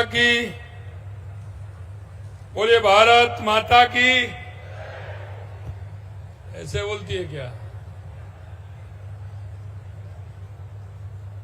की बोले, भारत माता की। ऐसे बोलती है क्या?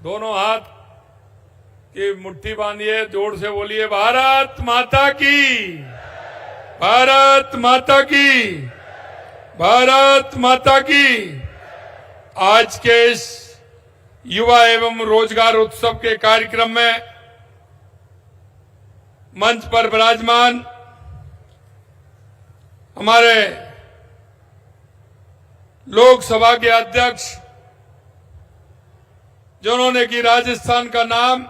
दोनों हाथ की मुट्ठी बांधिए, जोर से बोलिए, भारत माता की, भारत माता की, भारत माता की। आज के इस युवा एवं रोजगार उत्सव के कार्यक्रम में मंच पर विराजमान हमारे लोकसभा के अध्यक्ष, जिन्होंने की राजस्थान का नाम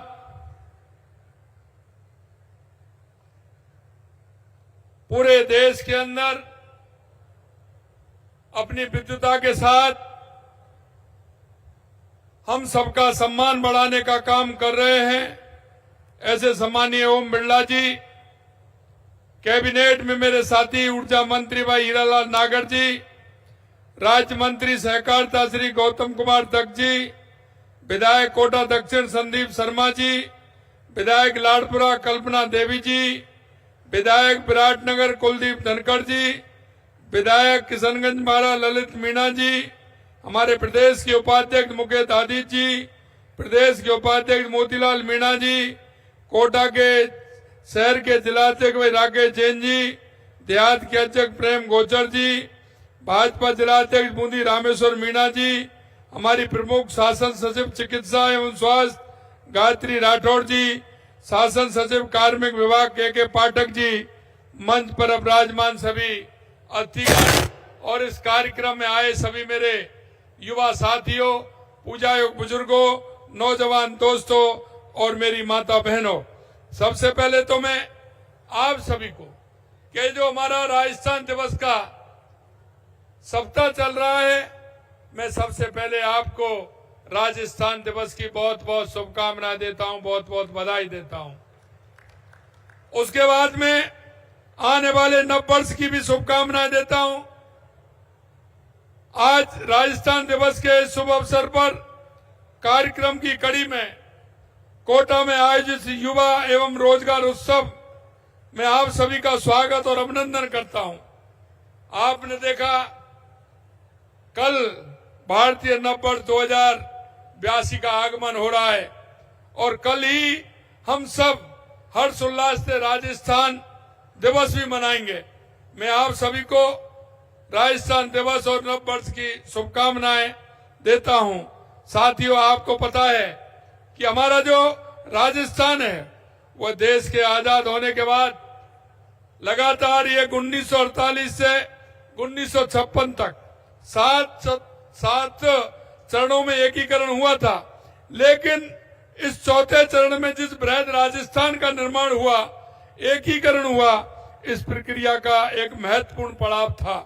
पूरे देश के अंदर अपनी विद्वता के साथ हम सबका सम्मान बढ़ाने का काम कर रहे हैं, ऐसे सम्मानीय ओम बिरला जी, कैबिनेट में मेरे साथी ऊर्जा मंत्री भाई हीरालाल नागर जी, राज्य मंत्री सहकारिता श्री गौतम कुमार दत्त जी, विधायक कोटा दक्षिण संदीप शर्मा जी, विधायक लाडपुरा कल्पना देवी जी, विधायक विराटनगर कुलदीप धनखड़ जी, विधायक किशनगंज मारा ललित मीणा जी, हमारे प्रदेश के उपाध्यक्ष मुकेश आदित्य जी, प्रदेश के उपाध्यक्ष मोतीलाल मीणा जी, कोटा के शहर के जिलाध्यक्ष राकेश जैन जी, देहात के अध्यक्ष प्रेम गोचर जी, भाजपा जिलाध्यक्ष बूंदी रामेश्वर मीणा जी, हमारी प्रमुख शासन सचिव चिकित्सा एवं स्वास्थ्य गायत्री राठौड़ जी, शासन सचिव कार्मिक विभाग के पाठक जी, मंच पर विराजमान सभी अतिथिगण और इस कार्यक्रम में आए सभी मेरे युवा साथियों, पूजा योग बुजुर्गों, नौजवान दोस्तों और मेरी माता बहनों, सबसे पहले तो मैं आप सभी को कि जो हमारा राजस्थान दिवस का सप्ताह चल रहा है, मैं सबसे पहले आपको राजस्थान दिवस की बहुत बहुत शुभकामनाएं देता हूं, बहुत बहुत बधाई देता हूं। उसके बाद में आने वाले नववर्ष की भी शुभकामनाएं देता हूं। आज राजस्थान दिवस के शुभ अवसर पर कार्यक्रम की कड़ी में कोटा में आयोजित युवा एवं रोजगार उत्सव में आप सभी का स्वागत और अभिनंदन करता हूं। आपने देखा कल भारतीय नववर्ष 2082 का आगमन हो रहा है और कल ही हम सब हर्षोल्लास से राजस्थान दिवस भी मनाएंगे। मैं आप सभी को राजस्थान दिवस और नववर्ष की शुभकामनाएं देता हूं। साथियों, आपको पता है कि हमारा जो राजस्थान है वह देश के आजाद होने के बाद लगातार ये 1948 से 1956 तक सात चरणों में एकीकरण हुआ था, लेकिन इस चौथे चरण में जिस बृहद राजस्थान का निर्माण हुआ, एकीकरण हुआ, इस प्रक्रिया का एक महत्वपूर्ण पड़ाव था,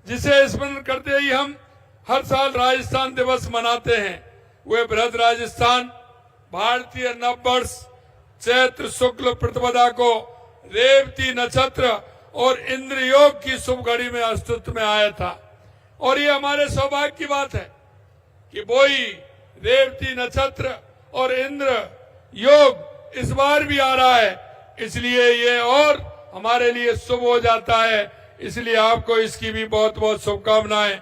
जिसे स्मरण करते ही हम हर साल राजस्थान दिवस मनाते हैं। वे बृहद राजस्थान भारतीय नववर्ष चैत्र शुक्ल प्रतिपदा को रेवती नक्षत्र और इंद्र योग की शुभ घड़ी में अस्तित्व में आया था और ये हमारे सौभाग्य की बात है कि वही रेवती नक्षत्र और इंद्र योग इस बार भी आ रहा है, इसलिए ये और हमारे लिए शुभ हो जाता है। इसलिए आपको इसकी भी बहुत बहुत शुभकामनाएं।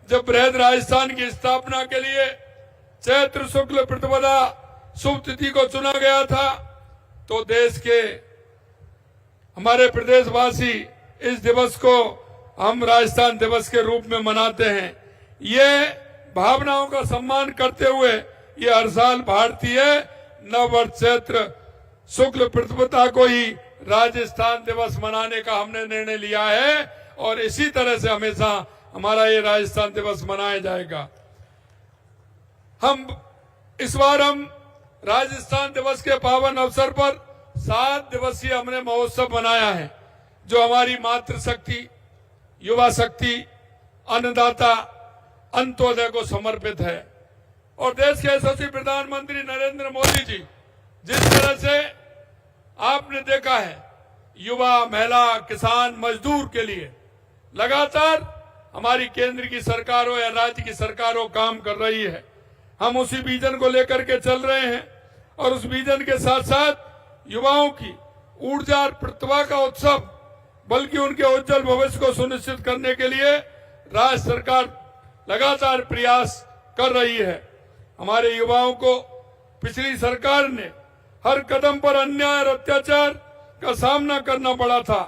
जब बृहद राजस्थान की स्थापना के लिए चैत्र शुक्ल प्रतिपदा शुभ तिथि को चुना गया था, तो देश के हमारे प्रदेशवासी इस दिवस को हम राजस्थान दिवस के रूप में मनाते हैं। ये भावनाओं का सम्मान करते हुए ये हर साल भारतीय नववर्ष चैत्र शुक्ल प्रतिपदा को ही राजस्थान दिवस मनाने का हमने निर्णय लिया है और इसी तरह से हमेशा हमारा ये राजस्थान दिवस मनाया जाएगा। इस बार हम राजस्थान दिवस के पावन अवसर पर 7 दिवसीय हमने महोत्सव मनाया है, जो हमारी मातृशक्ति, युवा शक्ति, अन्नदाता, अंत्योदय को समर्पित है। और देश के यशस्वी प्रधानमंत्री नरेंद्र मोदी जी जिस तरह से आपने देखा है युवा, महिला, किसान, मजदूर के लिए लगातार हमारी केंद्र की सरकार हो या राज्य की सरकार हो काम कर रही है, हम उसी विजन को लेकर के चल रहे हैं और उस विजन के साथ साथ युवाओं की ऊर्जा और प्रतिभा का उत्सव बल्कि उनके उज्जवल भविष्य को सुनिश्चित करने के लिए राज्य सरकार लगातार प्रयास कर रही है। हमारे युवाओं को पिछली सरकार ने हर कदम पर अन्याय और अत्याचार का सामना करना पड़ा था।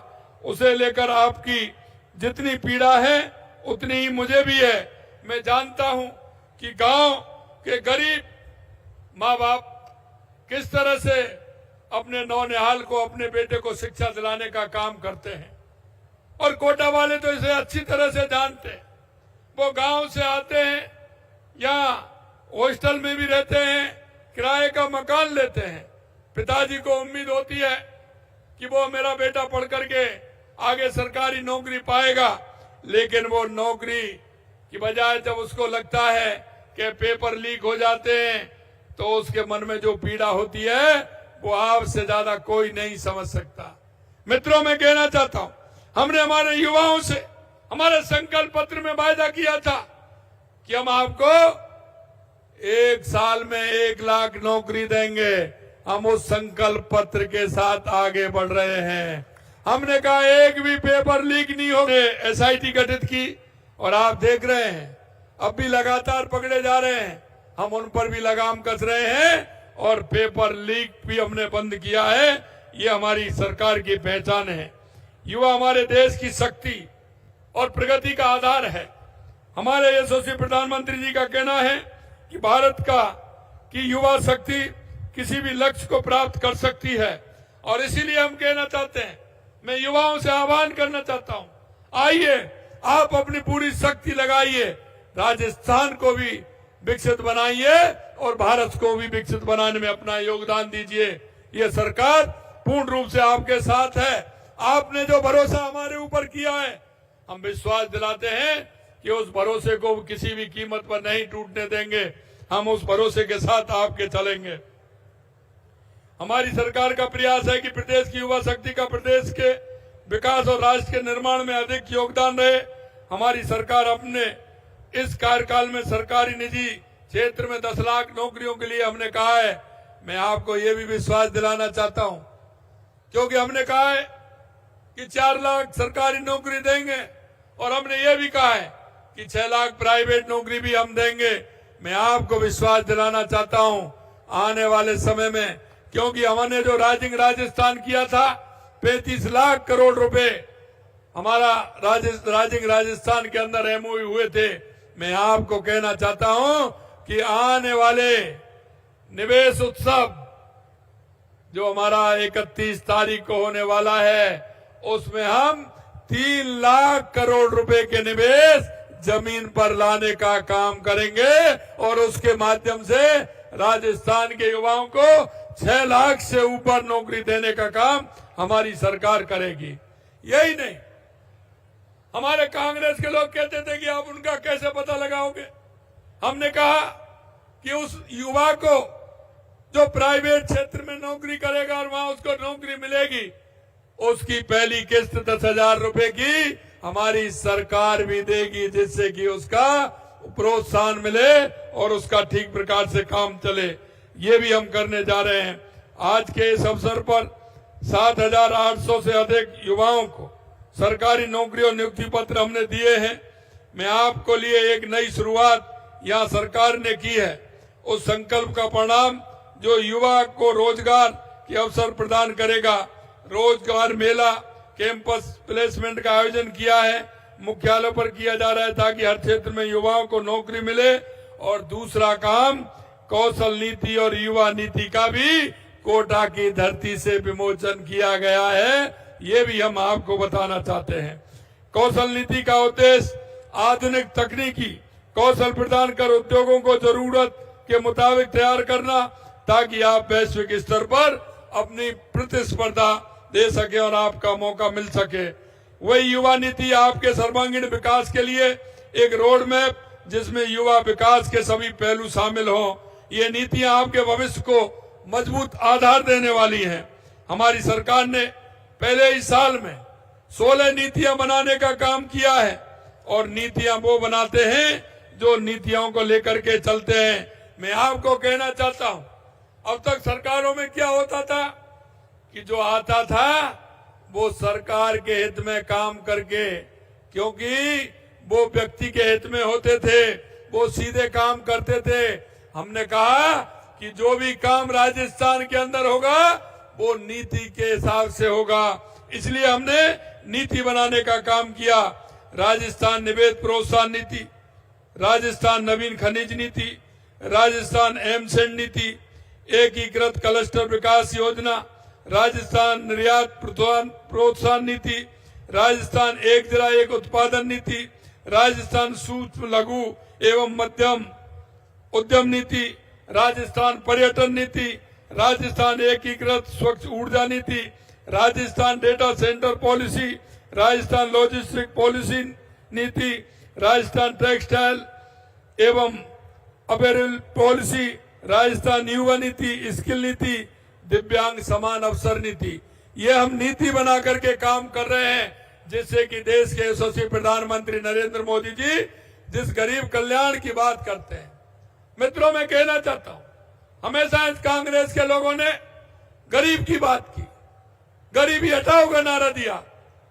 उसे लेकर आपकी जितनी पीड़ा है उतनी ही मुझे भी है। मैं जानता हूं कि गांव के गरीब माँ बाप किस तरह से अपने नौनिहाल को, अपने बेटे को शिक्षा दिलाने का काम करते हैं, और कोटा वाले तो इसे अच्छी तरह से जानते हैं। वो गांव से आते हैं, यहाँ हॉस्टल में भी रहते हैं, किराए का मकान लेते हैं। पिताजी को उम्मीद होती है कि वो मेरा बेटा पढ़ करके आगे सरकारी नौकरी पाएगा, लेकिन वो नौकरी की बजाय जब उसको लगता है कि पेपर लीक हो जाते हैं तो उसके मन में जो पीड़ा होती है वो आपसे ज्यादा कोई नहीं समझ सकता। मित्रों, मैं कहना चाहता हूं, हमने हमारे युवाओं से हमारे संकल्प पत्र में वायदा किया था कि हम आपको 1 साल में 1 लाख नौकरी देंगे। हम उस संकल्प पत्र के साथ आगे बढ़ रहे हैं। हमने कहा एक भी पेपर लीक नहीं होगा। एसआईटी गठित की और आप देख रहे हैं अब भी लगातार पकड़े जा रहे हैं। हम उन पर भी लगाम कस रहे हैं और पेपर लीक भी हमने बंद किया है। ये हमारी सरकार की पहचान है। युवा हमारे देश की शक्ति और प्रगति का आधार है। हमारे यशस्वी प्रधानमंत्री जी का कहना है कि भारत की युवा शक्ति किसी भी लक्ष्य को प्राप्त कर सकती है, और इसीलिए हम कहना चाहते हैं, मैं युवाओं से आह्वान करना चाहता हूं, आइए आप अपनी पूरी शक्ति लगाइए, राजस्थान को भी विकसित बनाइए और भारत को भी विकसित बनाने में अपना योगदान दीजिए। ये सरकार पूर्ण रूप से आपके साथ है। आपने जो भरोसा हमारे ऊपर किया है, हम विश्वास दिलाते हैं कि उस भरोसे को किसी भी कीमत पर नहीं टूटने देंगे। हम उस भरोसे के साथ आपके चलेंगे। हमारी सरकार का प्रयास है कि प्रदेश की युवा शक्ति का प्रदेश के विकास और राष्ट्र के निर्माण में अधिक योगदान रहे। हमारी सरकार अपने इस कार्यकाल में सरकारी निजी क्षेत्र में 10 लाख नौकरियों के लिए हमने कहा है। मैं आपको ये भी विश्वास दिलाना चाहता हूं, क्योंकि हमने कहा है कि 4 लाख सरकारी नौकरी देंगे, और हमने ये भी कहा है कि 6 लाख प्राइवेट नौकरी भी हम देंगे। मैं आपको विश्वास दिलाना चाहता हूं, आने वाले समय में, क्योंकि हमने जो राजस्थान किया था 35 लाख करोड़ रुपए हमारा राजस्थान के अंदर एमओयू हुए थे। मैं आपको कहना चाहता हूं कि आने वाले निवेश उत्सव जो हमारा 31 तारीख को होने वाला है, उसमें हम 3 लाख करोड़ रुपए के निवेश जमीन पर लाने का काम करेंगे, और उसके माध्यम से राजस्थान के युवाओं को 6 लाख से ऊपर नौकरी देने का काम हमारी सरकार करेगी। यही नहीं, हमारे कांग्रेस के लोग कहते थे कि आप उनका कैसे पता लगाओगे। हमने कहा कि उस युवा को जो प्राइवेट क्षेत्र में नौकरी करेगा और वहां उसको नौकरी मिलेगी, उसकी पहली किस्त 10,000 रुपए की हमारी सरकार भी देगी, जिससे कि उसका प्रोत्साहन मिले और उसका ठीक प्रकार से काम चले। ये भी हम करने जा रहे हैं। आज के इस अवसर पर 7,800 से अधिक युवाओं को सरकारी नौकरी और नियुक्ति पत्र हमने दिए हैं। मैं आपको लिए एक नई शुरुआत यहाँ सरकार ने की है। उस संकल्प का परिणाम जो युवा को रोजगार के अवसर प्रदान करेगा। रोजगार मेला, कैंपस प्लेसमेंट का आयोजन किया है, मुख्यालयों पर किया जा रहा है, ताकि हर क्षेत्र में युवाओं को नौकरी मिले। और दूसरा काम, कौशल नीति और युवा नीति का भी कोटा की धरती से विमोचन किया गया है। ये भी हम आपको बताना चाहते हैं। कौशल नीति का उद्देश्य आधुनिक तकनीकी कौशल प्रदान कर उद्योगों को जरूरत के मुताबिक तैयार करना, ताकि आप वैश्विक स्तर पर अपनी प्रतिस्पर्धा दे सके और आपका मौका मिल सके। वही युवा नीति आपके सर्वांगीण विकास के लिए एक रोड मैप, जिसमें युवा विकास के सभी पहलू शामिल हों। ये नीतियां आपके भविष्य को मजबूत आधार देने वाली हैं। हमारी सरकार ने पहले ही साल में 16 नीतियां बनाने का काम किया है, और नीतियां वो बनाते हैं जो नीतियों को लेकर के चलते हैं। मैं आपको कहना चाहता हूं, अब तक सरकारों में क्या होता था कि जो आता था वो सरकार के हित में काम करके, क्योंकि वो व्यक्ति के हित में होते थे, वो सीधे काम करते थे। हमने कहा कि जो भी काम राजस्थान के अंदर होगा वो नीति के हिसाब से होगा, इसलिए हमने नीति बनाने का काम किया। राजस्थान निवेश प्रोत्साहन नीति, राजस्थान नवीन खनिज नीति, राजस्थान एमसेंड नीति, एकीकृत क्लस्टर विकास योजना, राजस्थान निर्यात प्रोत्साहन नीति, राजस्थान एक जिला एक उत्पादन नीति, राजस्थान सूक्ष्म लघु एवं मध्यम उद्यम नीति, राजस्थान पर्यटन नीति, राजस्थान एकीकृत स्वच्छ ऊर्जा नीति, Rajasthan data centre policy, Rajasthan logistic policy नीति, राजस्थान टेक्सटाइल एवं अपैरल पॉलिसी, राजस्थान युवा नीति, स्किल नीति, दिव्यांग समान अवसर नीति। ये हम नीति बना करके काम कर रहे हैं, जिससे कि देश के यशस्वी प्रधानमंत्री नरेंद्र मोदी जी जिस गरीब कल्याण की बात करते हैं। मित्रों, मैं कहना चाहता हूं, हमेशा इस कांग्रेस के लोगों ने गरीब की बात की, गरीबी हटाओ का नारा दिया,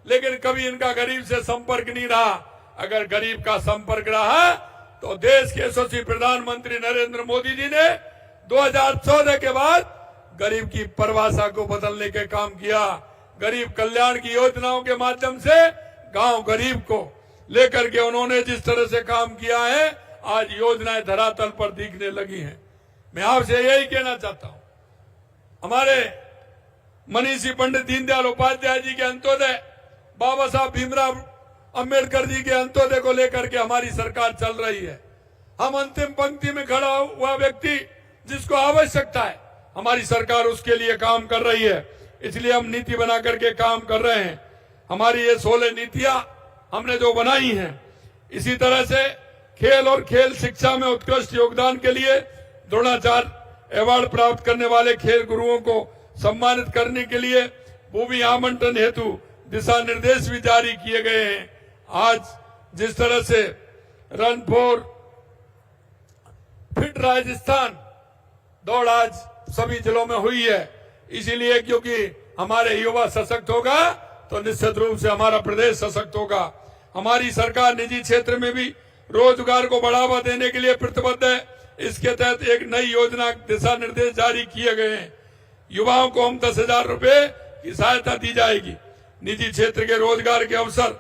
लेकिन कभी इनका गरीब से संपर्क नहीं रहा। अगर गरीब का संपर्क रहा तो देश के यशस्वी प्रधानमंत्री नरेंद्र मोदी जी ने 2014 के बाद गरीब की परिभाषा को बदलने के काम किया। गरीब कल्याण की योजनाओं के माध्यम से गांव गरीब को लेकर के उन्होंने जिस तरह से काम किया है, आज योजनाएं धरातल पर दिखने लगी हैं। मैं आपसे यही कहना चाहता हूं, हमारे मनीषी पंडित दीनदयाल उपाध्याय जी के अंत्योदय, बाबा साहब भीमराव अंबेडकर जी के अंत्योदय को लेकर के हमारी सरकार चल रही है। हम अंतिम पंक्ति में खड़ा हुआ व्यक्ति जिसको आवश्यकता है, हमारी सरकार उसके लिए काम कर रही है, इसलिए हम नीति बना करके काम कर रहे हैं। हमारी ये 16 नीतियां हमने जो बनाई हैं, इसी तरह से खेल और खेल शिक्षा में उत्कृष्ट योगदान के लिए द्रोणाचार्य अवार्ड प्राप्त करने वाले खेल गुरुओं को सम्मानित करने के लिए भूमि आवंटन हेतु दिशा निर्देश भी जारी किए गए हैं। आज जिस तरह से रन फॉर फिट राजस्थान दौड़ आज सभी जिलों में हुई है, इसीलिए क्योंकि हमारे युवा सशक्त होगा तो निश्चित रूप से हमारा प्रदेश सशक्त होगा। हमारी सरकार निजी क्षेत्र में भी रोजगार को बढ़ावा देने के लिए प्रतिबद्ध है। इसके तहत एक नई योजना दिशा निर्देश जारी किए गए हैं। युवाओं को हम 10,000 रुपए की सहायता दी जाएगी। निजी क्षेत्र के रोजगार के अवसर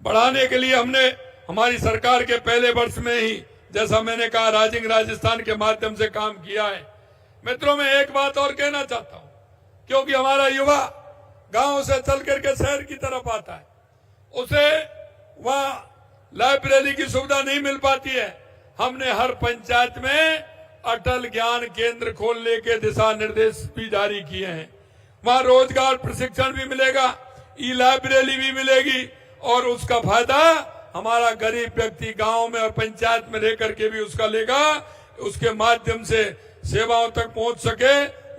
बढ़ाने के लिए हमने हमारी सरकार के पहले वर्ष में ही, जैसा मैंने कहा, राइजिंग राजस्थान के माध्यम से काम किया है। मित्रों, मैं एक बात और कहना चाहता हूं, क्योंकि हमारा युवा गांव से चल करके शहर की तरफ आता है, उसे वहां लाइब्रेरी की सुविधा नहीं मिल पाती है। हमने हर पंचायत में अटल ज्ञान केंद्र खोलने के दिशा निर्देश भी जारी किए हैं। वहां रोजगार प्रशिक्षण भी मिलेगा, ई लाइब्रेरी भी मिलेगी, और उसका फायदा हमारा गरीब व्यक्ति गांव में और पंचायत में रह करके भी उसका लेगा। उसके माध्यम से सेवाओं तक पहुंच सके,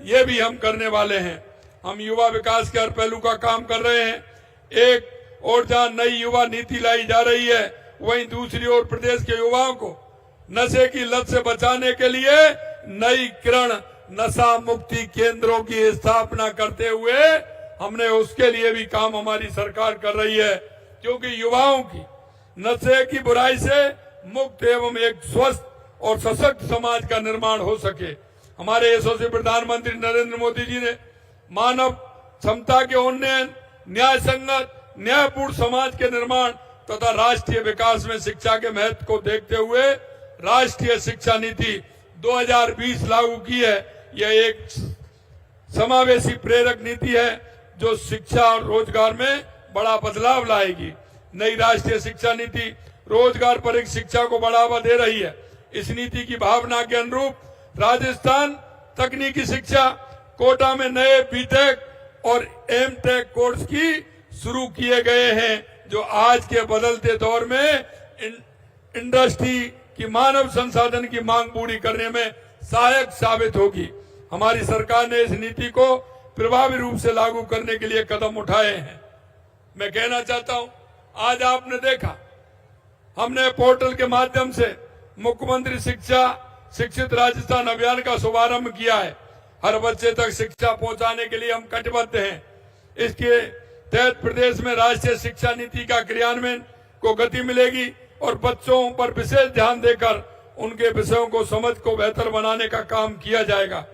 ये भी हम करने वाले हैं। हम युवा विकास के हर पहलू का काम कर रहे हैं। एक और जहां नई युवा नीति लाई जा रही है, वहीं दूसरी ओर प्रदेश के युवाओं को नशे की लत से बचाने के लिए नई किरण नशा मुक्ति केंद्रों की स्थापना करते हुए हमने उसके लिए भी काम हमारी सरकार कर रही है, क्योंकि युवाओं की नशे की बुराई से मुक्त एवं एक स्वस्थ और सशक्त समाज का निर्माण हो सके। हमारे यशस्वी प्रधानमंत्री नरेंद्र मोदी जी ने मानव क्षमता के उन्नयन, न्याय संगत, न्यायपूर्ण समाज के निर्माण तथा राष्ट्रीय विकास में शिक्षा के महत्व को देखते हुए राष्ट्रीय शिक्षा नीति 2020 लागू की है। यह एक समावेशी प्रेरक नीति है जो शिक्षा और रोजगार में बड़ा बदलाव लाएगी। नई राष्ट्रीय शिक्षा नीति रोजगार पर एक शिक्षा को बढ़ावा दे रही है। इस नीति की भावना के अनुरूप राजस्थान तकनीकी शिक्षा कोटा में नए बीटेक और एमटेक कोर्स की शुरू किए गए हैं, जो आज के बदलते दौर में इंडस्ट्री की मानव संसाधन की मांग पूरी करने में सहायक साबित होगी। हमारी सरकार ने इस नीति को प्रभावी रूप से लागू करने के लिए कदम उठाए हैं। मैं कहना चाहता हूं, आज आपने देखा, हमने पोर्टल के माध्यम से मुख्यमंत्री शिक्षा शिक्षित राजस्थान अभियान का शुभारंभ किया है। हर बच्चे तक शिक्षा पहुंचाने के लिए हम कटिबद्ध हैं। इसके तहत प्रदेश में राष्ट्रीय शिक्षा नीति का क्रियान्वयन को गति मिलेगी और बच्चों पर विशेष ध्यान देकर उनके विषयों को समझ को बेहतर बनाने का काम किया जाएगा।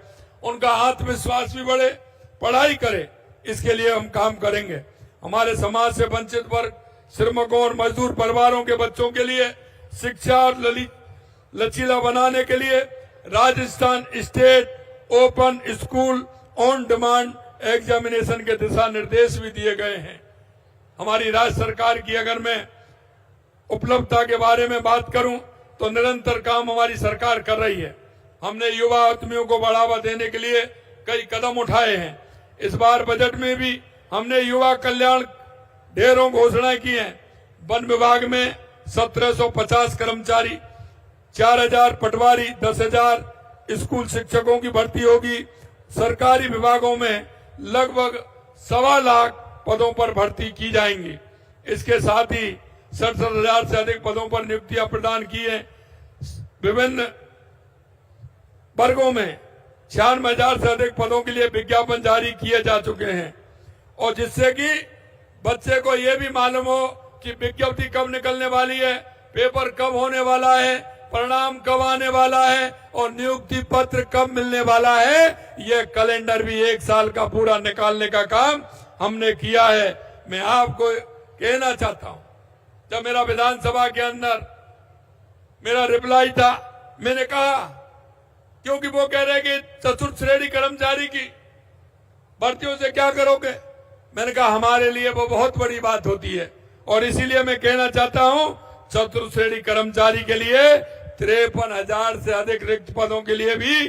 उनका आत्मविश्वास भी बढ़े, पढ़ाई करे, इसके लिए हम काम करेंगे। हमारे समाज से वंचित वर्ग, श्रमिकों और मजदूर परिवारों के बच्चों के लिए शिक्षा और लचीला बनाने के लिए Rajasthan state open school on demand examination के दिशा निर्देश भी दिए गए हैं। हमारी राज्य सरकार की अगर मैं उपलब्धता के बारे में बात करूं तो निरंतर काम हमारी सरकार कर रही है। हमने युवा उद्यमियों को बढ़ावा देने के लिए कई कदम उठाए हैं। इस बार बजट में भी हमने युवा कल्याण ढेरों घोषणाएं की हैं। वन विभाग में 1750 कर्मचारी, 4000 पटवारी, 10,000 स्कूल शिक्षकों की भर्ती होगी। सरकारी विभागों में लगभग 1.25 लाख पदों पर भर्ती की जाएंगी। इसके साथ ही 67,000 से अधिक पदों पर नियुक्तियां प्रदान की हैं। विभिन्न वर्गों में 96,000 से अधिक पदों के लिए विज्ञापन जारी किए जा चुके हैं और जिससे कि बच्चे को यह भी मालूम हो कि विज्ञप्ति कब निकलने वाली है, पेपर कब होने वाला है, परिणाम कब आने वाला है और नियुक्ति पत्र कब मिलने वाला है। यह कैलेंडर भी 1 साल का पूरा निकालने का काम हमने किया है। मैं आपको कहना चाहता हूं, जब मेरा विधानसभा के अंदर मेरा रिप्लाई था, मैंने कहा, क्योंकि वो कह रहे कि चतुर्थ श्रेणी कर्मचारी की भर्तियों से क्या करोगे। मैंने कहा हमारे लिए वो बहुत बड़ी बात होती है और इसीलिए मैं कहना चाहता हूं चतुर्थ श्रेणी कर्मचारी के लिए 53,000 से अधिक रिक्त पदों के लिए भी